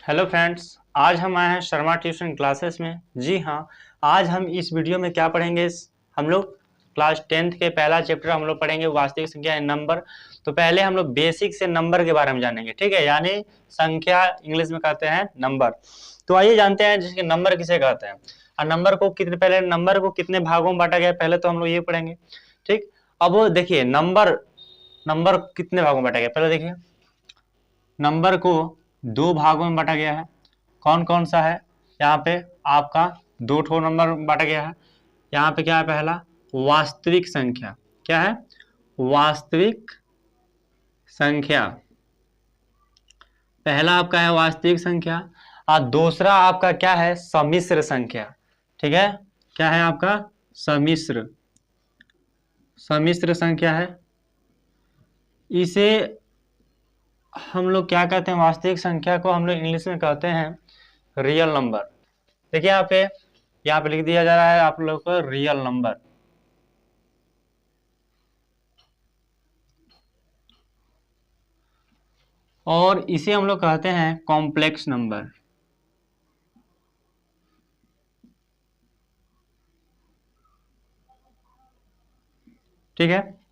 Hello friends, आज हम आए हैं शर्मा ट्यूशन क्लासेस में। जी हाँ, आज हम इस वीडियो में क्या पढ़ेंगे। हम लोग क्लास 10th के पहला चैप्टर हम लोग पढ़ेंगे वास्तविक संख्या नंबर। तो पहले हम लोग बेसिक से नंबर के बारे में जानेंगे, ठीक है, यानी संख्या इंग्लिश में कहते हैं नंबर। तो आइए जानते हैं जिसके नंबर किसे कहते हैं और नंबर को कितने भागों में बांटा गया है। पहले तो हम लोग ये पढ़ेंगे, ठीक। अब वो देखिए नंबर नंबर कितने भागों में बांटा गया, पहले देखिए नंबर को दो भागों में बांटा गया है। कौन कौन सा है? यहाँ पे आपका दो ठो नंबर बांटा गया है। यहाँ पे क्या है? पहला वास्तविक संख्या। क्या है? वास्तविक संख्या। पहला आपका है वास्तविक संख्या और दूसरा आपका क्या है? सम्मिश्र संख्या। ठीक है, क्या है आपका? सम्मिश्र संख्या है। इसे हम लोग क्या कहते हैं? वास्तविक संख्या को हम लोग इंग्लिश में कहते हैं रियल नंबर। देखिए यहाँ पे लिख दिया जा रहा है आप लोग को रियल नंबर। और इसे हम लोग कहते हैं कॉम्प्लेक्स नंबर। ठीक है,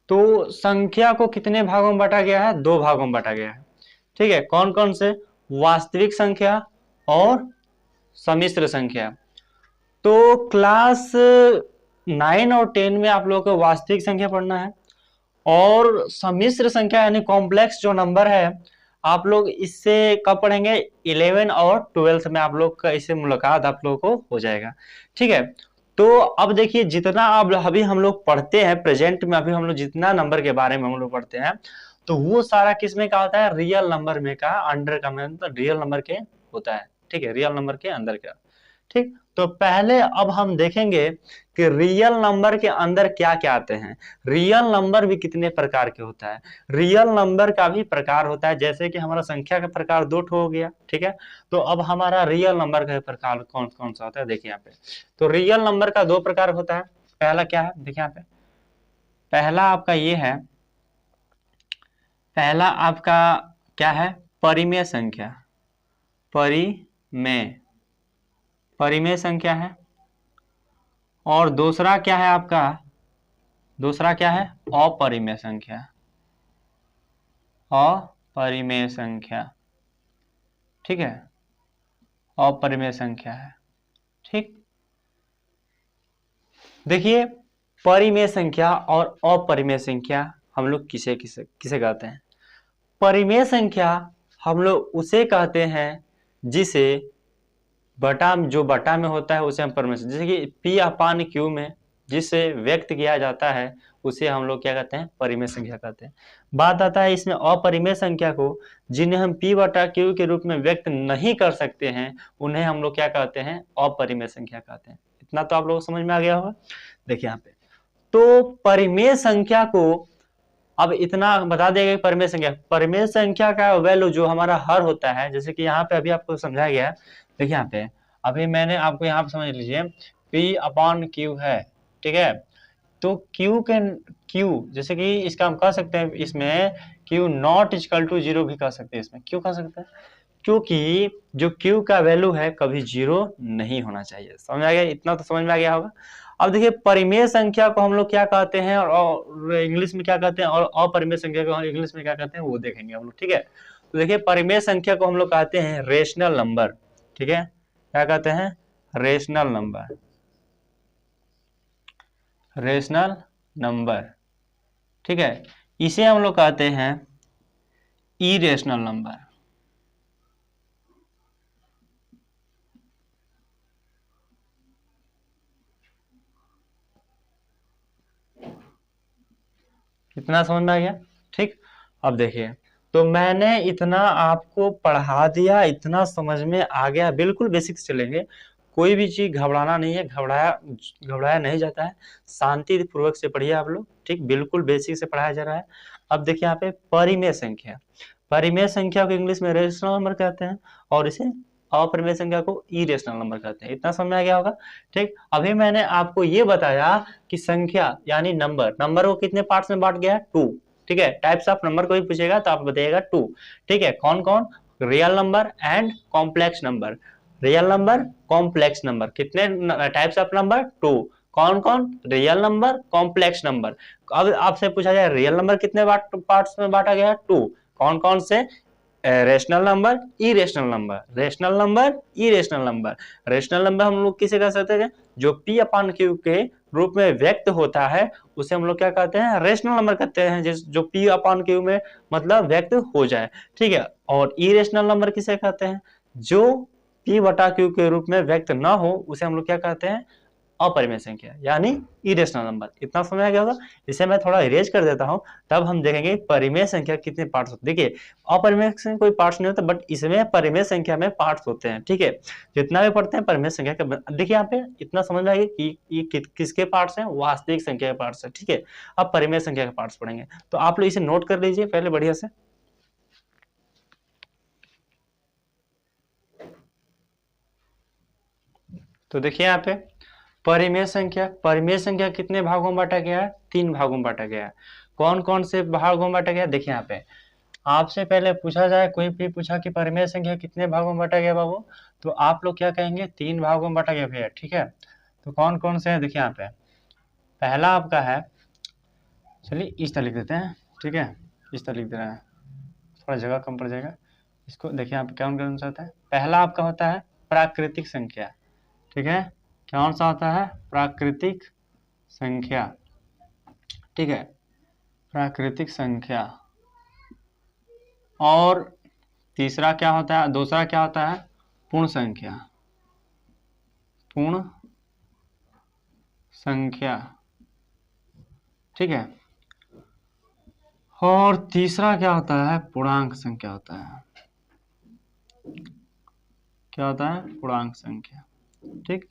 तो संख्या को कितने भागों में बांटा गया है? दो भागों में बांटा गया है। ठीक है, कौन कौन से? वास्तविक संख्या और सम्मिश्र संख्या। तो क्लास 9 और 10 में आप लोगों को वास्तविक संख्या पढ़ना है और सम्मिश्र संख्या यानी कॉम्प्लेक्स जो नंबर है आप लोग इससे कब पढ़ेंगे? 11 और 12th में आप लोग का इससे मुलाकात आप लोगों को हो जाएगा। ठीक है, तो अब देखिए जितना अब अभी हम लोग पढ़ते हैं प्रेजेंट में, अभी हम लोग जितना नंबर के बारे में हम लोग पढ़ते हैं तो वो सारा किस में का होता है? रियल नंबर में का, अंडर का मतलब रियल नंबर के होता है। ठीक है, रियल नंबर के अंदर का। ठीक, तो पहले अब हम देखेंगे कि रियल नंबर के अंदर क्या क्या आते हैं। रियल नंबर भी कितने प्रकार के होता है। रियल नंबर का भी प्रकार होता है, जैसे कि हमारा संख्या का प्रकार दो ठो हो गया। ठीक है, तो अब हमारा रियल नंबर का प्रकार कौन कौन सा होता है देखिए यहाँ पे। तो रियल नंबर का दो प्रकार होता है। पहला क्या है? देखिए यहाँ पे पहला आपका ये है, पहला आपका क्या है? परिमेय संख्या। परिमेय संख्या है। और दूसरा क्या है आपका? दूसरा क्या है? अपरिमेय संख्या। अपरिमेय संख्या। ठीक है, अपरिमेय संख्या है। ठीक, देखिए परिमेय संख्या और अपरिमेय संख्या हम लोग किसे किसे किसे कहते हैं? परिमेय संख्या हम लोग उसे कहते हैं जिसे जो बटा में होता है उसे हम परिमेय, जैसे कि P अपान Q में जिसे व्यक्त किया जाता है उसे हम लोग क्या कहते हैं? परिमेय संख्या कहते हैं। बात आता है इसमें अपरिमेय संख्या को, जिन्हें हम P बटा Q के रूप में व्यक्त नहीं कर सकते हैं उन्हें हम लोग क्या कहते हैं? अपरिमेय संख्या कहते हैं। इतना तो आप लोग समझ में आ गया होगा। देखिए यहाँ पे तो परिमेय संख्या को अब इतना बता देगा। परिमेय संख्या का वैल्यू जो हमारा हर होता है, जैसे कि यहाँ पे अभी आपको समझाया गया है। देखिए यहाँ पे अभी मैंने आपको यहाँ पे समझ लीजिए P अपान Q है। ठीक है, तो Q जैसे कि इसका हम कह सकते हैं इसमें Q नॉट इक्वल टू 0 भी कह सकते हैं। इसमें क्यों कह सकते हैं? क्योंकि जो Q का वैल्यू है कभी 0 नहीं होना चाहिए। समझ आ गया? इतना तो समझ में आ गया होगा। अब देखिए परिमेय संख्या को हम लोग क्या कहते हैं और इंग्लिश में क्या कहते हैं, और अपरिमेय संख्या को इंग्लिश में क्या कहते हैं वो देखेंगे हम लोग। ठीक है, तो देखिए परिमेय संख्या को हम लोग कहते हैं रेशनल नंबर। ठीक है, क्या कहते हैं? Rational number. Rational number. ठीक है, इसे हम लोग कहते हैं इरेशनल नंबर। इतना समझ में आ गया? ठीक, अब देखिए तो मैंने इतना आपको पढ़ा दिया, इतना समझ में आ गया। बिल्कुल बेसिक से चलेंगे, कोई भी चीज घबराना नहीं है, घबराया नहीं जाता है। शांति पूर्वक से पढ़िए आप लोग। ठीक, बिल्कुल बेसिक से पढ़ाया जा रहा है। अब देखिए यहाँ पे परिमेय संख्या। परिमेय संख्या को इंग्लिश में रेशनल नंबर कहते हैं और इसे अपरिमेय संख्या को इरेशनल नंबर कहते हैं। इतना समझ में आ गया होगा। ठीक, अभी मैंने आपको ये बताया कि संख्या यानी नंबर को कितने पार्ट्स में बांट गया है? 2। ठीक है, टाइप्स ऑफ नंबर कोई पूछेगा तो आप बताइएगा 2। ठीक है, कौन कौन? Real number and complex number. Real number, complex number, कितने टाइप्स ऑफ नंबर? 2। कौन कौन? Real number, complex number. अब आपसे पूछा जाए रियल नंबर कितने पार्ट्स में बांटा गया है? 2। कौन कौन से? Rational number, irrational number, rational number, irrational number. Rational number हम लोग किसे कह सकते हैं? जो P अपान Q के रूप में व्यक्त होता है उसे हम लोग क्या कहते हैं? रेशनल नंबर कहते हैं, जो P अपान Q में मतलब व्यक्त हो जाए, ठीक है। और इरेशनल नंबर किसे कहते हैं? जो P बटा Q के रूप में व्यक्त ना हो उसे हम लोग क्या कहते हैं? अपरिमेय संख्या, यानी इरेशनल नंबर। इतना समझ आ गया होगा। इसे मैं थोड़ा इरेज कर देता हूं, तब हम देखेंगे परिमेय संख्या कितने पार्ट्स होते हैं। देखिए, अपरिमेय संख्या कोई पार्ट्स नहीं होता, बट इसमें परिमेय संख्या में पार्ट्स होते हैं, ठीक है। जितना भी पढ़ते हैं परिमेय संख्या का, देखिए यहाँ पे इतना समझ में आएगा कि ये किसके पार्ट्स हैं? वास्तविक संख्या के पार्ट्स है, ठीक है। अब परिमेय संख्या के पार्ट्स पढ़ेंगे, तो आप लोग इसे नोट कर लीजिए पहले बढ़िया से। तो देखिए यहाँ पे परिमेय संख्या कितने भागों में बांटा गया है? 3 भागों में बांटा गया है। कौन कौन से भागों में बांटा गया? देखिए यहाँ पे आपसे पहले पूछा जाए, कोई भी पूछा कि परिमेय संख्या कितने भागों में बांटा गया बाबू, तो आप लोग क्या कहेंगे? 3 भागों में बांटा गया भैया, ठीक है। तो कौन कौन से हैं? देखिए यहाँ पे पहला आपका है, चलिए इस तरह लिख देते हैं, ठीक है। इस तरह लिख दे रहे हैं, थोड़ा जगह कम पड़ जाएगा। इसको देखिए यहाँ पे कौन कौन सा होता है? पहला आपका होता है प्राकृतिक संख्या, ठीक है। कौन सा होता है? प्राकृतिक संख्या, ठीक है, प्राकृतिक संख्या। और तीसरा क्या होता है? दूसरा क्या होता है? पूर्ण संख्या, पूर्ण संख्या, ठीक है। और तीसरा क्या होता है? पूर्णांक संख्या होता है। क्या होता है? पूर्णांक संख्या, ठीक,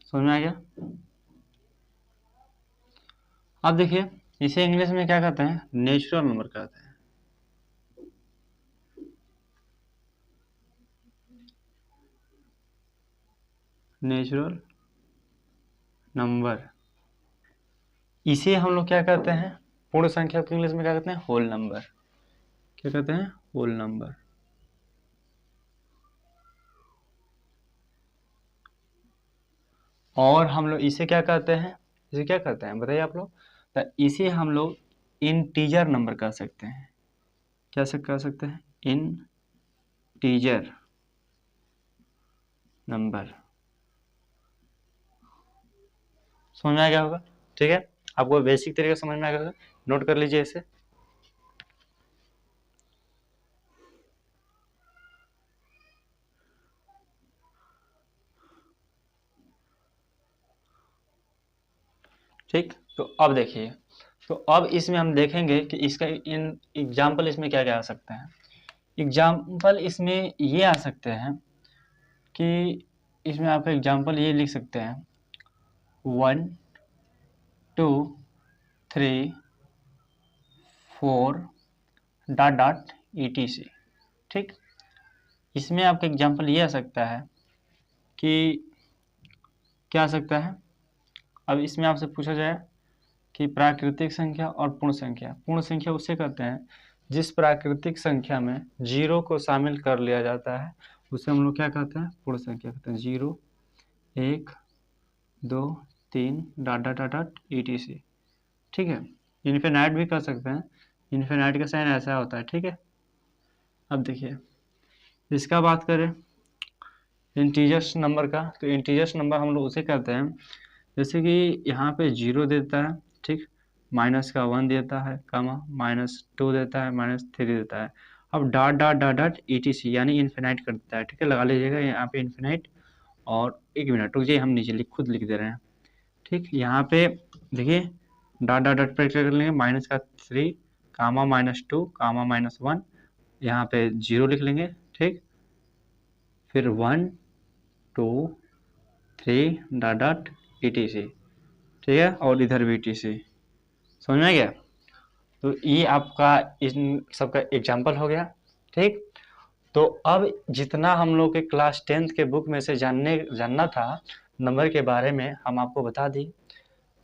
समझ में आ गया। अब देखिए इसे इंग्लिश में क्या कहते हैं? नेचुरल नंबर कहते हैं। नेचुरल नंबर, इसे हम लोग क्या कहते हैं? पूर्ण संख्या को इंग्लिश में क्या कहते हैं? Whole number. क्या कहते हैं? Whole number. और हम लोग इसे क्या कहते हैं? इसे क्या कहते हैं बताइए आप लोग? तो इसे हम लोग इंटीजर नंबर कह सकते हैं। क्या से कह सकते हैं? Integer number. समझ में आ गया होगा, ठीक है। आपको बेसिक तरीके से समझ में आ गया होगा, नोट कर लीजिए इसे। ठीक, तो अब देखिए, तो अब इसमें हम देखेंगे कि इसका इन एग्जाम्पल इसमें क्या क्या आ सकते हैं। एग्जाम्पल इसमें ये आ सकते हैं कि इसमें आपका एग्जाम्पल ये लिख सकते हैं 1 2 3 4 डॉट डॉट ETC, ठीक। इसमें आपका एग्जाम्पल ये आ सकता है कि क्या आ सकता है? अब इसमें आपसे पूछा जाए कि प्राकृतिक संख्या और पूर्ण संख्या। पूर्ण संख्या उसे कहते हैं जिस प्राकृतिक संख्या में 0 को शामिल कर लिया जाता है, उसे हम लोग क्या कहते हैं? पूर्ण संख्या कहते हैं। 0 1 2 3 dot dot dot dot ETC, ठीक है। इन्फिनाइट भी कर सकते हैं, इन्फिनाइट का साइन ऐसा होता है, ठीक है। अब देखिए इसका बात करें इंटीजर्स नंबर का, तो इंटीजर्स नंबर हम लोग उसे कहते हैं जैसे कि यहाँ पे 0 देता है, ठीक, माइनस का 1 देता है, कामा -2 देता है, -3 देता है। अब dot dot dot dot ETC यानी इन्फिनाइट कर देता है, ठीक है। लगा लीजिएगा यहाँ पे इन्फिनाइट। और एक मिनट रुकिए, हम नीचे खुद लिख दे रहे हैं, ठीक। यहाँ पे देखिए डॉट डॉट डॉट पर कर लेंगे, माइनस का 3 कामा -2 कामा -1, यहाँ पे 0 लिख लेंगे, ठीक। फिर 1 2 3 डॉट डॉट ETC, ठीक है। और इधर भी ETC। समझ में आ गया? तो ये आपका इन सबका एग्जाम्पल हो गया, ठीक। तो अब जितना हम लोग के क्लास 10th के बुक में से जानना था नंबर के बारे में, हम आपको बता दी।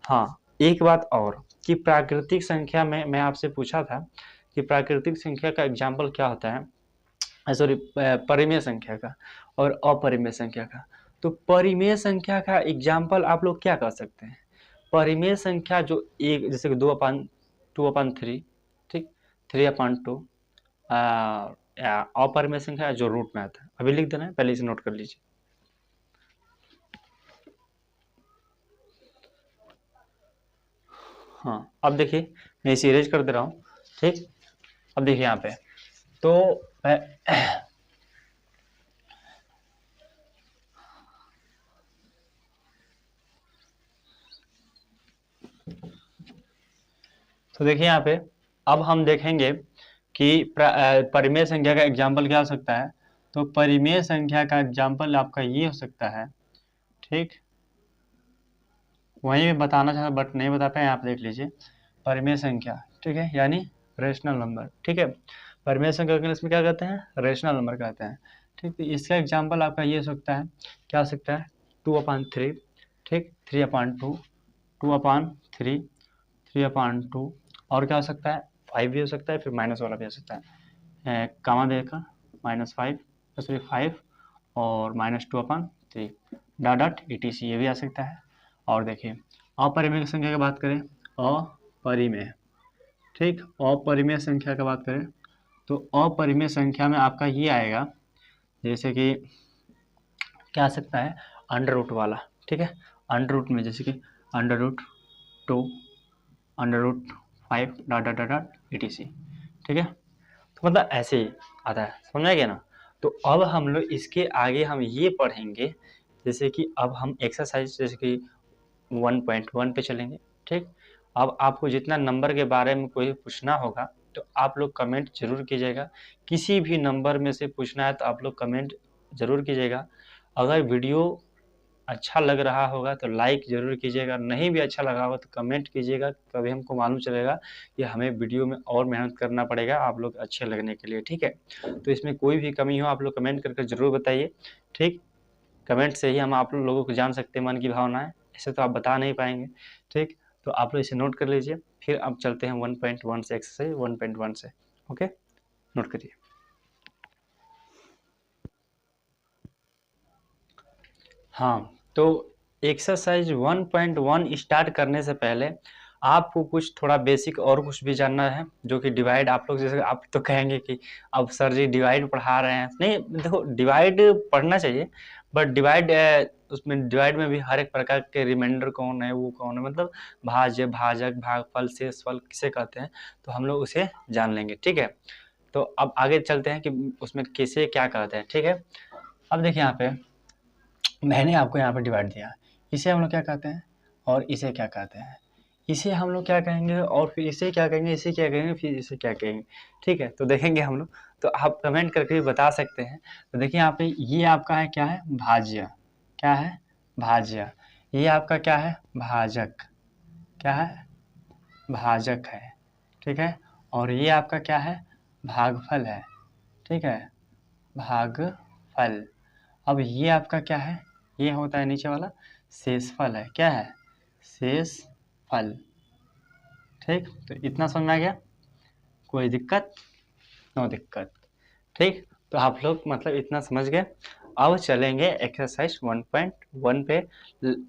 हाँ, एक बात और कि प्राकृतिक संख्या में मैं आपसे पूछा था कि प्राकृतिक संख्या का एग्जाम्पल क्या होता है। सॉरी परिमेय संख्या का और अपरिमेय संख्या का। तो परिमेय संख्या का एग्जाम्पल आप लोग क्या कर सकते हैं? परिमेय संख्या जो एक, जैसे कि 2/3, ठीक, 3/2। अपरिमेय संख्या जो रूट में आता है, अभी लिख देना है, पहले इसे नोट कर लीजिए। हाँ, अब देखिए मैं इसे इरेज कर दे रहा हूँ, ठीक। अब देखिए यहाँ पे तो तो देखिए यहाँ पे अब हम देखेंगे कि परिमेय संख्या का एग्जाम्पल क्या हो सकता है। तो परिमेय संख्या का एग्जाम्पल आपका ये हो सकता है, ठीक। वही मैं बताना चाहता बट नहीं बता पाया, आप देख लीजिए। परिमेय संख्या, ठीक है, यानी रेशनल नंबर, ठीक है। परिमेय संख्या को इसमें क्या कहते हैं? रेशनल नंबर कहते हैं, ठीक। तो इसका एग्जाम्पल आपका ये हो सकता है, क्या हो सकता है? 2/3, ठीक, 3/2, 2/3, 3/2, और क्या हो सकता है? 5 भी हो सकता है, फिर माइनस वाला भी हो सकता है, कामा देकर -5, सॉरी 5 और -2/3 डॉट डॉट etc, ये भी आ सकता है। और देखिए अपरिमेय संख्या की बात करें, अपरिमेय, ठीक, अपरिमेय संख्या की बात करें तो अपरिमेय संख्या में आपका ये आएगा, जैसे कि क्या आ सकता है? अंडर रूट वाला, ठीक है। अंडर रूट में जैसे कि √2, √5 डॉट डॉट डॉट etc, ठीक है। तो मतलब ऐसे ही आता है, समझ गया ना। तो अब हम लोग इसके आगे हम ये पढ़ेंगे, जैसे कि अब हम एक्सरसाइज जैसे कि 1.1 पे चलेंगे, ठीक। अब आपको जितना नंबर के बारे में कोई पूछना होगा तो आप लोग कमेंट जरूर कीजिएगा। किसी भी नंबर में से पूछना है तो आप लोग कमेंट जरूर कीजिएगा। अगर वीडियो अच्छा लग रहा होगा तो लाइक जरूर कीजिएगा, नहीं भी अच्छा लगा होगा तो कमेंट कीजिएगा, तभी हमको मालूम चलेगा कि हमें वीडियो में और मेहनत करना पड़ेगा आप लोग अच्छे लगने के लिए, ठीक है। तो इसमें कोई भी कमी हो आप लोग कमेंट करके जरूर बताइए, ठीक। कमेंट से ही हम आप लोगों को जान सकते हैं मन की भावनाएं, ऐसे तो आप बता नहीं पाएंगे, ठीक। तो आप लोग इसे नोट कर लीजिए, फिर अब चलते हैं 1.1 से, एक्सरसाइज 1.1 से, ओके, नोट करिए। हाँ, तो एक्सरसाइज 1.1 स्टार्ट करने से पहले आपको कुछ थोड़ा बेसिक और कुछ भी जानना है, जो कि डिवाइड, आप लोग जैसे आप तो कहेंगे कि अब सर जी डिवाइड पढ़ा रहे हैं, नहीं देखो डिवाइड पढ़ना चाहिए, बट डिवाइड उसमें डिवाइड में भी हर एक प्रकार के रिमाइंडर कौन है, वो कौन है, मतलब भाज्य, भाजक, भागफल, शेषफल किसे कहते हैं, तो हम लोग उसे जान लेंगे, ठीक है। तो अब आगे चलते हैं कि उसमें किसे क्या कहते हैं, ठीक है। अब देखिए यहाँ पे मैंने आपको यहाँ पर डिवाइड दिया, इसे हम लोग क्या कहते हैं और इसे क्या कहते हैं, इसे हम लोग क्या कहेंगे और फिर इसे क्या कहेंगे, इसे क्या कहेंगे, फिर इसे क्या कहेंगे, ठीक है। तो देखेंगे हम लोग, तो आप कमेंट करके भी बता सकते हैं। तो देखिए यहाँ पे ये आपका है क्या है? भाज्य, क्या है? भाज्य। ये आपका क्या है? भाजक, क्या है? भाजक है, ठीक है। और ये आपका क्या है? भागफल है, ठीक है, भागफल। अब ये आपका क्या है? ये होता है नीचे वाला शेषफल है, क्या है? शेषफल, ठीक। तो इतना समझ में आ गया, कोई दिक्कत? नो दिक्कत, ठीक। तो आप लोग मतलब इतना समझ गए। अब चलेंगे एक्सरसाइज 1.1 पे,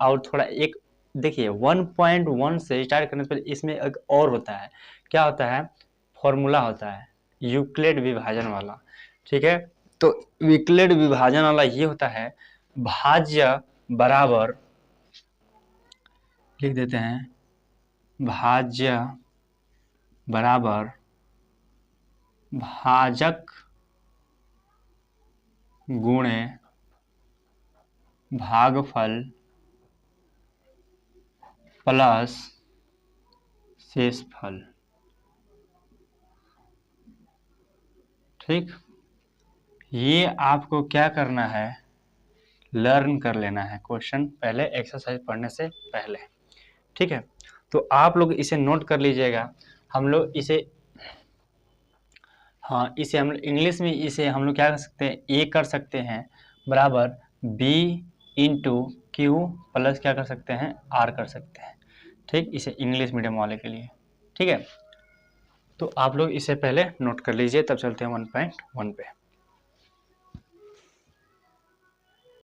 और थोड़ा एक देखिए 1.1 से स्टार्ट करने से पहले इसमें एक और होता है, क्या होता है? फॉर्मूला होता है यूक्लिड विभाजन वाला, ठीक है। तो यूक्लिड विभाजन वाला ये होता है, भाज्य बराबर, लिख देते हैं, भाज्य बराबर भाजक गुणे भागफल प्लस शेषफल, ठीक। ये आपको क्या करना है? लर्न कर लेना है क्वेश्चन पहले, एक्सरसाइज पढ़ने से पहले, ठीक है। तो आप लोग इसे नोट कर लीजिएगा। हम लोग इसे, हाँ, इसे हम इंग्लिश में इसे हम लोग क्या कर सकते हैं? ए कर सकते हैं बराबर बी इंटू क्यू प्लस क्या कर सकते हैं? आर कर सकते हैं, ठीक। इसे इंग्लिश मीडियम वाले के लिए, ठीक है। तो आप लोग इसे पहले नोट कर लीजिए, तब चलते हैं 1.1 पे।